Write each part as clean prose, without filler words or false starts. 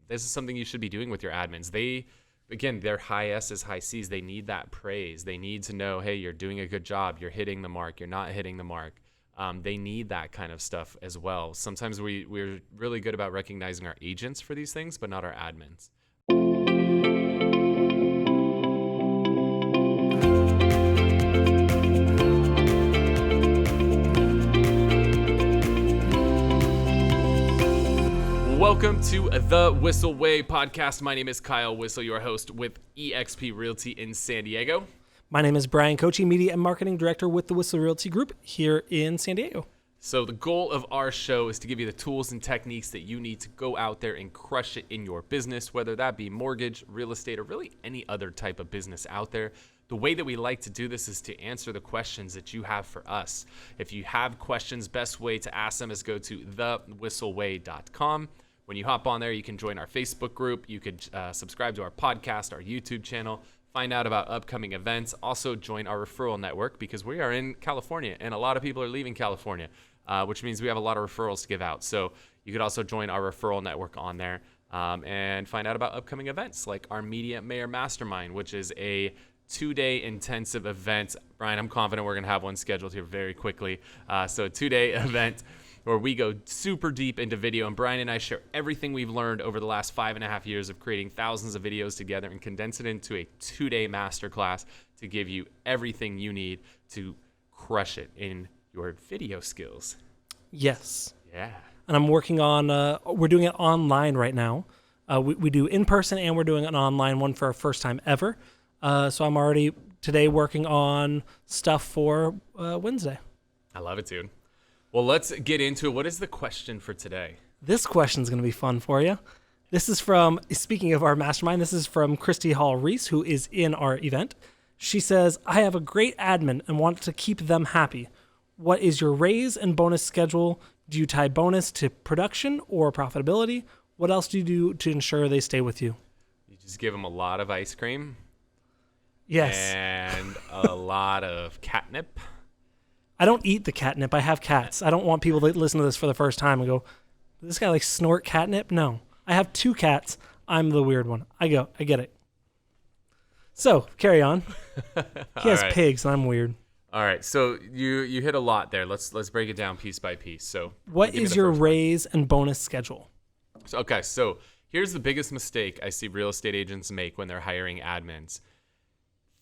this is something you should be doing with your admins. They're high S's, high C's. They need that praise. They need to know, hey, you're doing a good job. You're hitting the mark. You're not hitting the mark. They need that kind of stuff as well. Sometimes we're really good about recognizing our agents for these things, but not our admins. Welcome to the Whissel Way Podcast. My name is Kyle Whissel, your host with eXp Realty in San Diego. My name is Bryan Koci, Media and Marketing Director with the Whissel Realty Group here in San Diego. So the goal of our show is to give you the tools and techniques that you need to go out there and crush it in your business, whether that be mortgage, real estate, or really any other type of business out there. The way that we like to do this is to answer the questions that you have for us. If you have questions, best way to ask them is go to thewhisselway.com. When you hop on there, you can join our Facebook group. You could subscribe to our podcast, our YouTube channel, find out about upcoming events. Also join our referral network because we are in California and a lot of people are leaving California, which means we have a lot of referrals to give out. So you could also join our referral network on there and find out about upcoming events like our Media Mayor Mastermind, which is a 2-day intensive event. Bryan, I'm confident we're going to have one scheduled here very quickly. So a 2-day event where we go super deep into video, and Bryan and I share everything we've learned over the last 5.5 years of creating thousands of videos together and condense it into a 2-day masterclass to give you everything you need to crush it in your video skills. Yes. Yeah. And I'm working on, we're doing it online right now. We do in person and we're doing an online one for our first time ever. So I'm already today working on stuff for Wednesday. I love it, dude. Well, let's get into it. What is the question for today? This question is going to be fun for you. This is from, speaking of our mastermind, this is from Christy Hall-Reese, who is in our event. She says, I have a great admin and want to keep them happy. What is your raise and bonus schedule? Do you tie bonus to production or profitability? What else do you do to ensure they stay with you? You just give them a lot of ice cream. Yes. And a lot of catnip. I don't eat the catnip. I have cats. I don't want people to listen to this for the first time and go, does this guy like snort catnip? No. I have 2 cats. I'm the weird one. I get it. So, carry on. He has pigs and I'm weird. All right. So you hit a lot there. Let's break it down piece by piece. So what is your raise and bonus schedule? So here's the biggest mistake I see real estate agents make when they're hiring admins.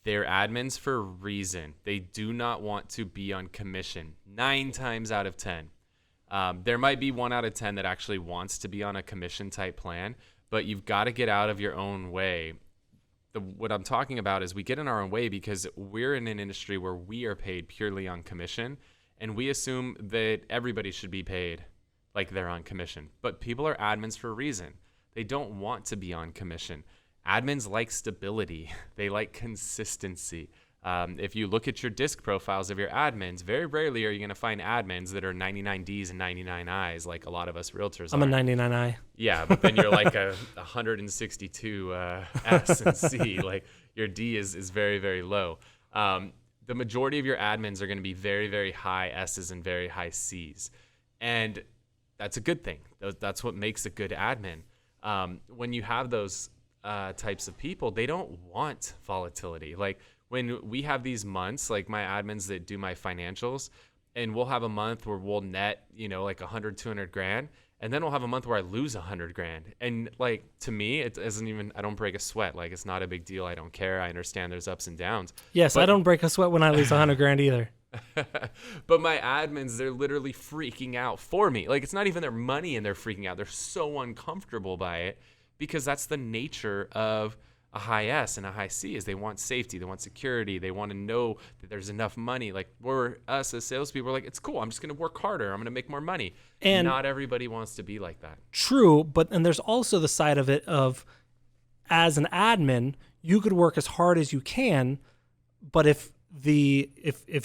They're admins for a reason. They do not want to be on commission 9 times out of 10. There might be 1 out of 10 that actually wants to be on a commission type plan, but you've got to get out of your own way. What I'm talking about is we get in our own way because we're in an industry where we are paid purely on commission, and we assume that everybody should be paid like they're on commission. But people are admins for a reason. They don't want to be on commission. Admins like stability. They like consistency. If you look at your disc profiles of your admins, very rarely are you going to find admins that are 99Ds and 99Is like a lot of us realtors are. I'm a 99I. Yeah, but then you're like a 162 S and C. Like your D is very, very low. The majority of your admins are going to be very, very high S's and very high C's. And that's a good thing. That's what makes a good admin. When you have those types of people, they don't want volatility. Like when we have these months, like my admins that do my financials, and we'll have a month where we'll net, like 100, 200 grand. And then we'll have a month where I lose 100 grand. And like, to me, it isn't even, I don't break a sweat. Like, it's not a big deal. I don't care. I understand there's ups and downs. Yes. But I don't break a sweat when I lose 100 grand either. But my admins, they're literally freaking out for me. Like, it's not even their money and they're freaking out. They're so uncomfortable by it. Because that's the nature of a high S and a high C is they want safety, they want security, they want to know that there's enough money. Like we're us as salespeople, we're like, it's cool. I'm just going to work harder. I'm going to make more money. And not everybody wants to be like that. True, and there's also the side of it of, as an admin, you could work as hard as you can, but if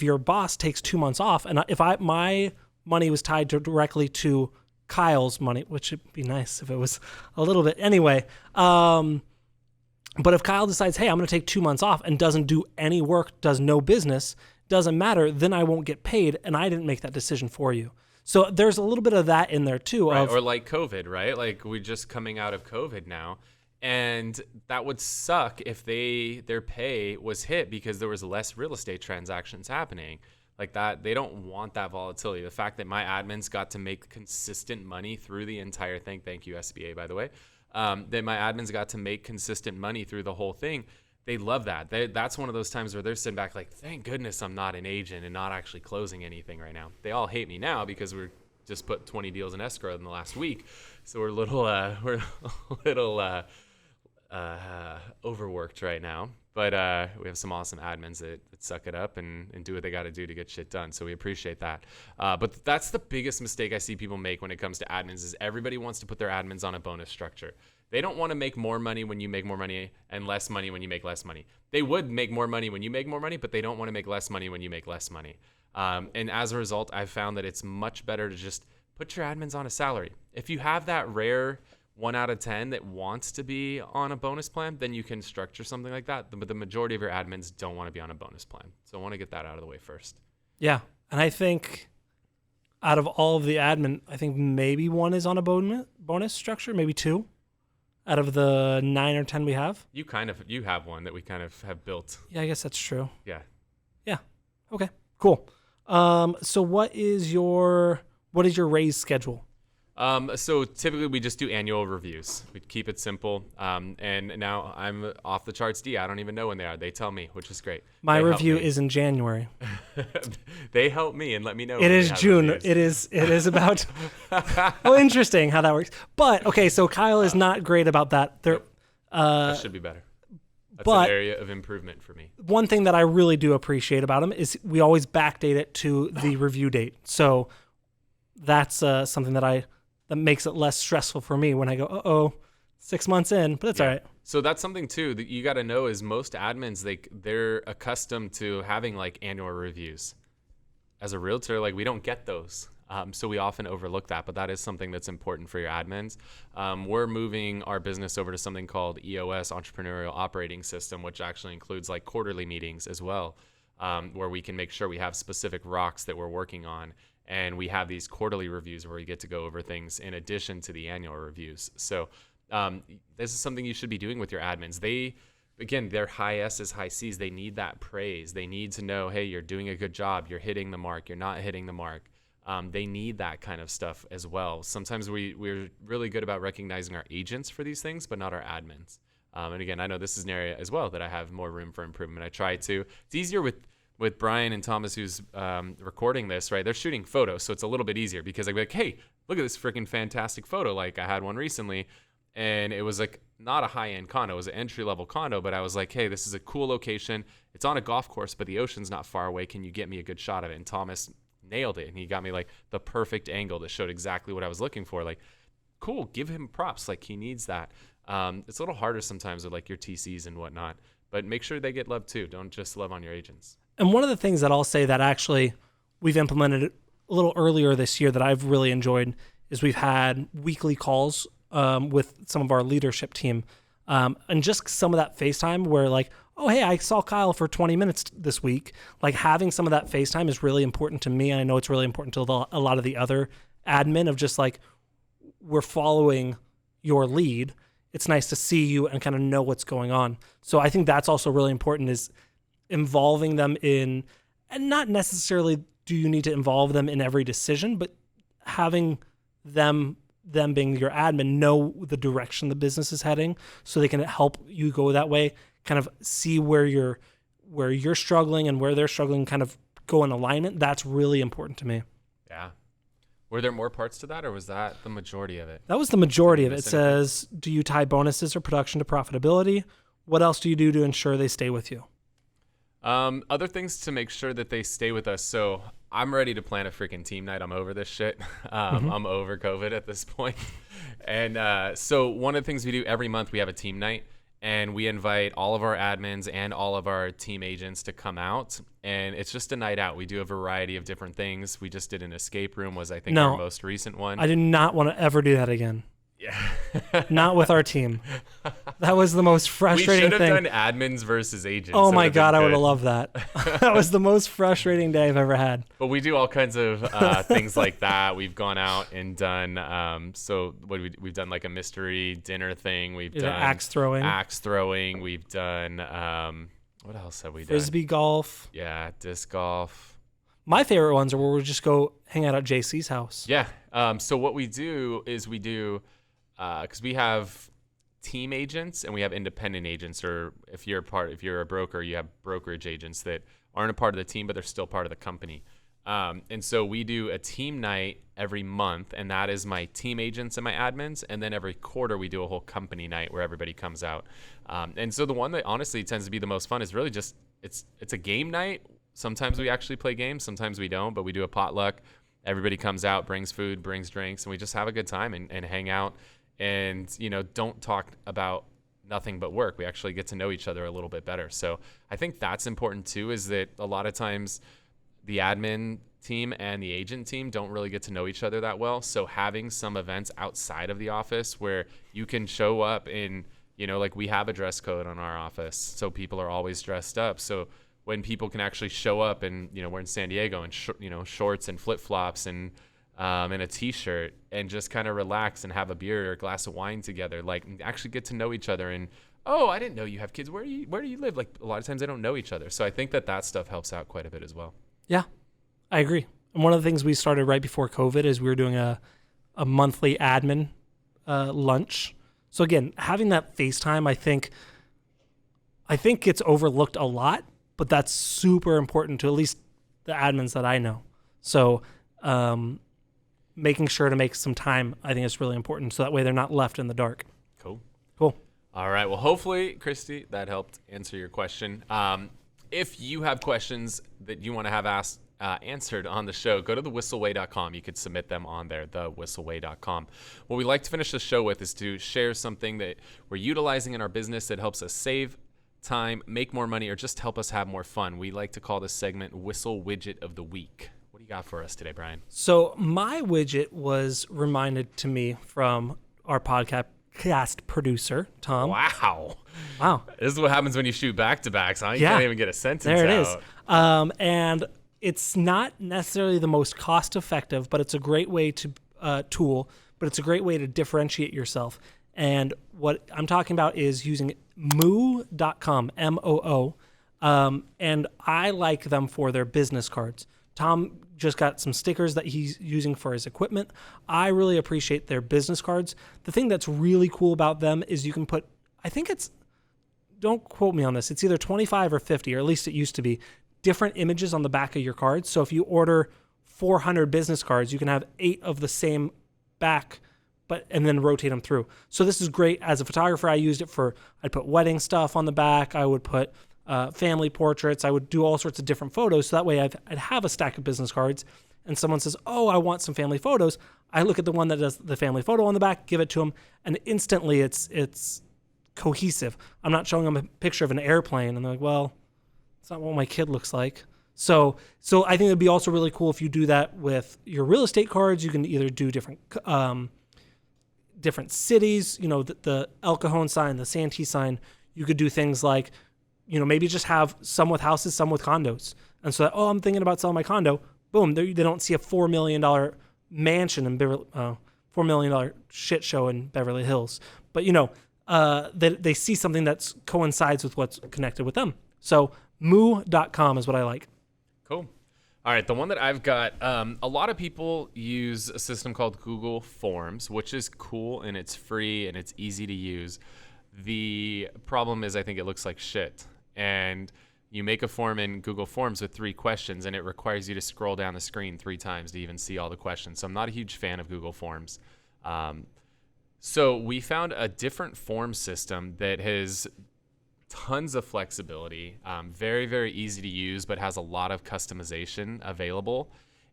your boss takes 2 months off, and if my money was tied directly to Kyle's money, which would be nice if it was a little bit anyway. But if Kyle decides, hey, I'm going to take 2 months off and doesn't do any work, does no business, doesn't matter, then I won't get paid, and I didn't make that decision for you. So there's a little bit of that in there too. Right, or like COVID, right? Like we're just coming out of COVID now. And that would suck if their pay was hit because there was less real estate transactions happening. Like that, they don't want that volatility. The fact that my admins got to make consistent money through the entire thing. Thank you, SBA, by the way. That my admins got to make consistent money through the whole thing. They love that. That's one of those times where they're sitting back like, thank goodness I'm not an agent and not actually closing anything right now. They all hate me now because we're just put 20 deals in escrow in the last week. So we're a little overworked right now. But we have some awesome admins that suck it up and do what they got to do to get shit done. So we appreciate that. But that's the biggest mistake I see people make when it comes to admins is everybody wants to put their admins on a bonus structure. They don't want to make more money when you make more money and less money when you make less money. They would make more money when you make more money, but they don't want to make less money when you make less money. And as a result, I've found that it's much better to just put your admins on a salary. If you have that rare 1 out of 10 that wants to be on a bonus plan, then you can structure something like that. But the majority of your admins don't want to be on a bonus plan. So I want to get that out of the way first. Yeah. And I think out of all of the admin, I think maybe one is on a bonus structure, maybe 2 out of the 9 or 10 we have. You have one that we kind of have built. Yeah, I guess that's true. Yeah. Okay, cool. So what is your raise schedule? So typically we just do annual reviews. We keep it simple. And now I'm off the charts D. I don't even know when they are. They tell me, which is great. My review is in January. They help me and let me know. It is June. Reviews. It is about. Oh, interesting how that works. But okay, so Kyle is not great about that. That should be better. That's an area of improvement for me. One thing that I really do appreciate about him is we always backdate it to the review date. So that's something that makes it less stressful for me when I go, 6 months in, but it's all right. So that's something too that you got to know is most admins, they're accustomed to having like annual reviews. As a realtor, like we don't get those. So we often overlook that, but that is something that's important for your admins. We're moving our business over to something called EOS, Entrepreneurial Operating System, which actually includes like quarterly meetings as well, where we can make sure we have specific rocks that we're working on. And we have these quarterly reviews where we get to go over things in addition to the annual reviews. So this is something you should be doing with your admins. They're high S's, high C's. They need that praise. They need to know, hey, you're doing a good job. You're hitting the mark. You're not hitting the mark. They need that kind of stuff as well. Sometimes we're really good about recognizing our agents for these things, but not our admins. And again, I know this is an area as well that I have more room for improvement. I try to. It's easier with Bryan and Thomas, who's recording this, right? They're shooting photos, so it's a little bit easier because I'd be like, hey, look at this freaking fantastic photo. Like I had one recently, and it was like not a high-end condo. It was an entry-level condo, but I was like, hey, this is a cool location. It's on a golf course, but the ocean's not far away. Can you get me a good shot of it? And Thomas nailed it, and he got me like the perfect angle that showed exactly what I was looking for. Like, cool, give him props. Like he needs that. It's a little harder sometimes with like your TCs and whatnot, but make sure they get love too. Don't just love on your agents. And one of the things that I'll say that actually we've implemented a little earlier this year that I've really enjoyed is we've had weekly calls with some of our leadership team. And just some of that FaceTime where like, oh, hey, I saw Kyle for 20 minutes this week. Like having some of that FaceTime is really important to me. And I know it's really important to a lot of the other admin of just like, we're following your lead. It's nice to see you and kind of know what's going on. So I think that's also really important is involving them in, and not necessarily do you need to involve them in every decision, but having them being your admin know the direction the business is heading so they can help you go that way, kind of see where you're struggling and where they're struggling, kind of go in alignment. That's really important to me. Yeah. Were there more parts to that, or was that the majority of it? That was the majority of it. It says, do you tie bonuses or production to profitability? What else do you do to ensure they stay with you? Other things to make sure that they stay with us. So I'm ready to plan a freaking team night. I'm over this shit. I'm over COVID at this point. And so one of the things we do every month, we have a team night. And we invite all of our admins and all of our team agents to come out. And it's just a night out. We do a variety of different things. We just did an escape room was, I think, our most recent one. I do not want to ever do that again. Yeah. Not with our team. That was the most We frustrating should have thing. done admins versus agents. Oh It my would've been God, I would good. have loved that. That was the most frustrating day I've ever had. But we do all kinds of things like that. We've gone out and done. So what we've done like a mystery dinner thing. We've Either done axe throwing. Axe throwing. We've done. What else have we done? Frisbee golf. Yeah, disc golf. My favorite ones are where we just go hang out at JC's house. Yeah. So what we do is because we have team agents and we have independent agents, or if you're a broker, you have brokerage agents that aren't a part of the team, but they're still part of the company. And so we do a team night every month, and that is my team agents and my admins. And then every quarter we do a whole company night where everybody comes out. And so the one that honestly tends to be the most fun is really just, it's a game night. Sometimes we actually play games, sometimes we don't, but we do a potluck. Everybody comes out, brings food, brings drinks, and we just have a good time and hang out. And, don't talk about nothing but work. We actually get to know each other a little bit better. So I think that's important too, is that a lot of times the admin team and the agent team don't really get to know each other that well. So having some events outside of the office where you can show up in, like we have a dress code on our office, so people are always dressed up. So when people can actually show up and, we're in San Diego and, shorts and flip-flops and a t-shirt and just kind of relax and have a beer or a glass of wine together, like actually get to know each other. And, oh, I didn't know you have kids. Where do you live? Like a lot of times they don't know each other. So I think that stuff helps out quite a bit as well. Yeah, I agree. And one of the things we started right before COVID is we were doing a monthly admin lunch. So again, having that FaceTime, I think it's overlooked a lot, but that's super important to at least the admins that I know. So making sure to make some time, I think is really important. So that way they're not left in the dark. Cool. All right. Well, hopefully, Christy, that helped answer your question. If you have questions that you want to have answered on the show, go to thewhisselway.com. You could submit them on there, thewhisselway.com. What we like to finish the show with is to share something that we're utilizing in our business that helps us save time, make more money, or just help us have more fun. We like to call this segment Whissel Widget of the Week. What do you got for us today, Bryan? So my widget was reminded to me from our podcast producer, Tom. Wow. This is what happens when you shoot back-to-backs, huh? You can't even get a sentence out. There it is. And it's not necessarily the most cost-effective, but it's a great way to tool, but it's a great way to differentiate yourself. And what I'm talking about is using moo.com, M-O-O, and I like them for their business cards. Tom just got some stickers that he's using for his equipment. I really appreciate their business cards. The thing that's really cool about them is you can put, I think it's, don't quote me on this, it's either 25 or 50, or at least it used to be, different images on the back of your cards. So if you order 400 business cards, you can have 8 of the same back, and then rotate them through. So this is great. As a photographer, I used it I'd put wedding stuff on the back. I would put family portraits. I would do all sorts of different photos. So that way I'd have a stack of business cards, and someone says, oh, I want some family photos. I look at the one that does the family photo on the back, give it to them, and instantly it's cohesive. I'm not showing them a picture of an airplane, and they're like, well, it's not what my kid looks like. So I think it'd be also really cool if you do that with your real estate cards. You can either do different cities, the El Cajon sign, the Santee sign. You could do things like, maybe just have some with houses, some with condos. And so, I'm thinking about selling my condo. Boom, they don't see a $4 million mansion in Beverly, $4 million shit show in Beverly Hills. But, they see something that coincides with what's connected with them. So moo.com is what I like. Cool. All right, the one that I've got, a lot of people use a system called Google Forms, which is cool and it's free and it's easy to use. The problem is I think it looks like shit. And you make a form in Google Forms with 3 questions, and it requires you to scroll down the screen 3 times to even see all the questions. So I'm not a huge fan of Google Forms. So we found a different form system that has tons of flexibility, very, very easy to use, but has a lot of customization available.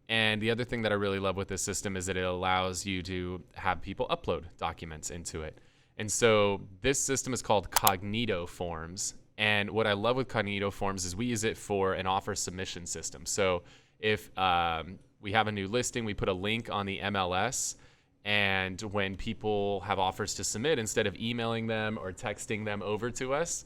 And the other thing that I really love with this system is that it allows you to have people upload documents into it. And so this system is called Cognito Forms. And what I love with Cognito Forms is we use it for an offer submission system. So if we have a new listing, we put a link on the MLS, And when people have offers to submit, instead of emailing them or texting them over to us,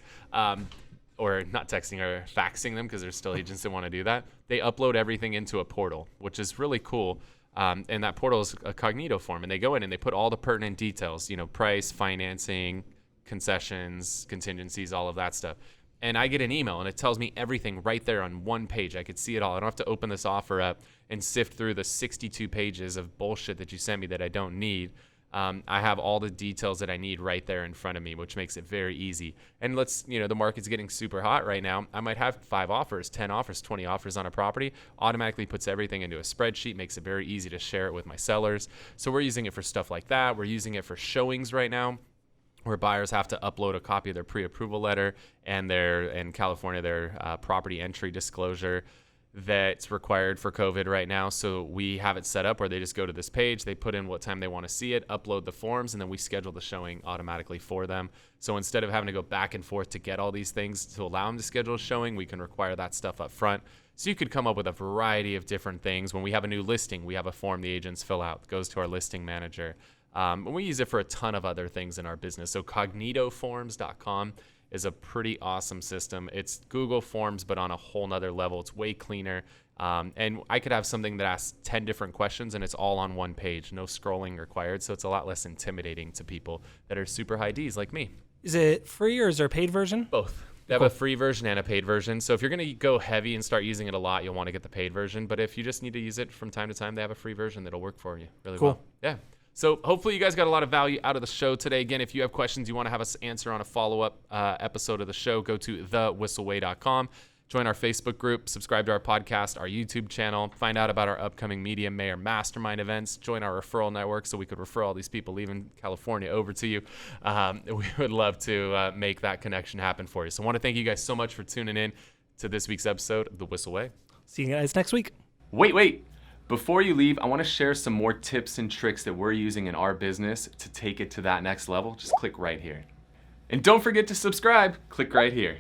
or not texting or faxing them, because there's still agents that want to do that, they upload everything into a portal, which is really cool. And that portal is a Cognito form, and they go in and they put all the pertinent details, price, financing, concessions, contingencies, all of that stuff. And I get an email and it tells me everything right there on one page. I could see it all. I don't have to open this offer up and sift through the 62 pages of bullshit that you sent me that I don't need. I have all the details that I need right there in front of me, which makes it very easy. And the market's getting super hot right now. I might have 5 offers, 10 offers, 20 offers on a property, automatically puts everything into a spreadsheet, makes it very easy to share it with my sellers. So we're using it for stuff like that. We're using it for showings right now, where buyers have to upload a copy of their pre-approval letter and in California, their property entry disclosure that's required for COVID right now. So we have it set up where they just go to this page, they put in what time they want to see it, upload the forms, and then we schedule the showing automatically for them. So instead of having to go back and forth to get all these things to allow them to schedule a showing, we can require that stuff up front. So you could come up with a variety of different things. When we have a new listing, we have a form the agents fill out, goes to our listing manager. We use it for a ton of other things in our business. So cognitoforms.com is a pretty awesome system. It's Google Forms, but on a whole nother level. It's way cleaner. And I could have something that asks 10 different questions and it's all on one page, no scrolling required. So it's a lot less intimidating to people that are super high Ds like me. Is it free or is there a paid version? Both. They have a free version and a paid version. So if you're going to go heavy and start using it a lot, you'll want to get the paid version. But if you just need to use it from time to time, they have a free version that'll work for you really well. Yeah. So hopefully you guys got a lot of value out of the show today. Again, if you have questions you want to have us answer on a follow-up episode of the show, go to thewhisselway.com. Join our Facebook group, subscribe to our podcast, our YouTube channel, find out about our upcoming Media Mayor Mastermind events, join our referral network so we could refer all these people leaving California over to you. We would love to make that connection happen for you. So I want to thank you guys so much for tuning in to this week's episode of The Whissel Way. See you guys next week. Wait. Before you leave, I want to share some more tips and tricks that we're using in our business to take it to that next level. Just click right here. And don't forget to subscribe. Click right here.